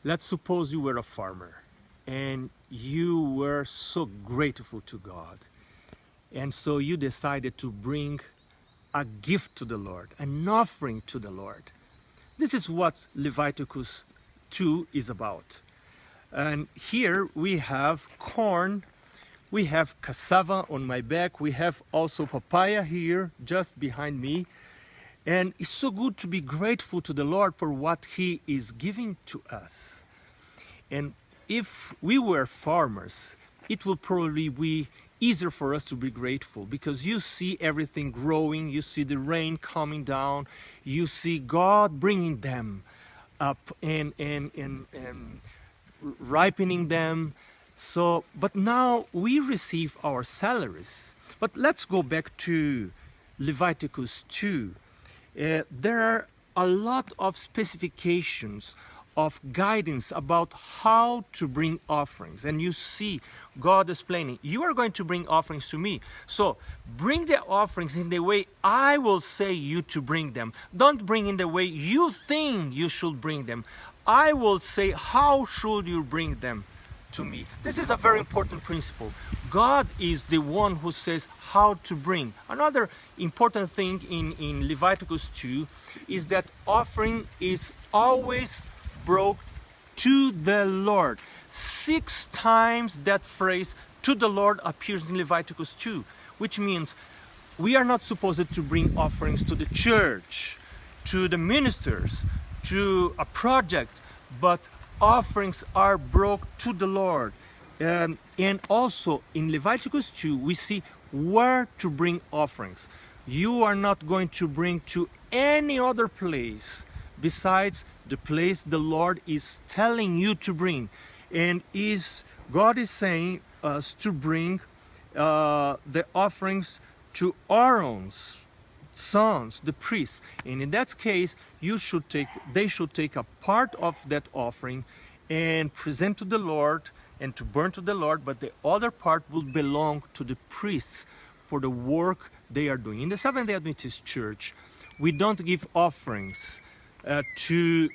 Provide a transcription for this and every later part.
Let's suppose you were a farmer and you were so grateful to God. And so you decided to bring a gift to the Lord, an offering to the Lord. This is what Leviticus 2 is about. And here we have corn, we have cassava on my back, we have also papaya here just behind me. And it's so good to be grateful to the Lord for what He is giving to us. And if we were farmers, it will probably be easier for us to be grateful, because you see everything growing, you see the rain coming down, you see God bringing them up and ripening them. So, but now we receive our salaries. But let's go back to Leviticus 2. There are a lot of specifications of guidance about how to bring offerings. And you see God explaining, you are going to bring offerings to me. So bring the offerings in the way I will say you to bring them. Don't bring in the way you think you should bring them. I will say, how should you bring them to me? This is a very important principle. God is the one who says how to bring. Another important thing in Leviticus 2 is that offering is always brought to the Lord. 6 times that phrase "to the Lord" appears in Leviticus 2, which means we are not supposed to bring offerings to the church, to the ministers, to a project, but offerings are brought to the Lord. And also in Leviticus 2 we see where to bring offerings. You are not going to bring to any other place besides the place the Lord is telling you to bring. And God is saying us to bring the offerings to Aaron's sons, the priests. And in that case, they should take a part of that offering and present to the Lord and to burn to the Lord, but the other part will belong to the priests for the work they are doing. In the Seventh-day Adventist Church, we don't give offerings to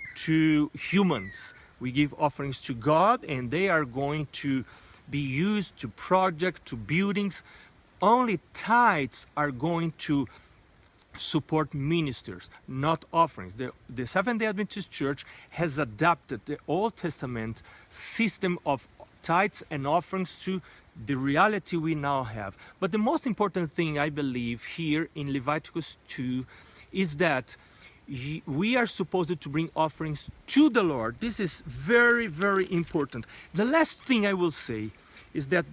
humans. We give offerings to God, and they are going to be used to projects, to buildings. Only tithes are going to support ministers, not offerings. The Seventh-day Adventist Church has adapted the Old Testament system of tithes and offerings to the reality we now have. But the most important thing, I believe, here in Leviticus 2 is that we are supposed to bring offerings to the Lord. This is very, very important. The last thing I will say is that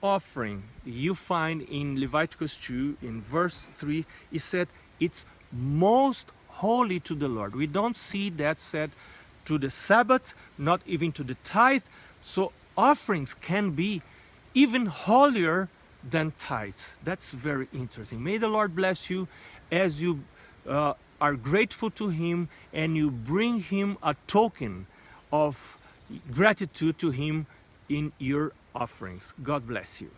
offering you find in Leviticus 2 in verse 3 is said it's most holy to the Lord. We don't see that said to the Sabbath, not even to the tithe. So offerings can be even holier than tithes. That's very interesting. May the Lord bless you as you are grateful to Him and you bring Him a token of gratitude to Him in your offerings. God bless you.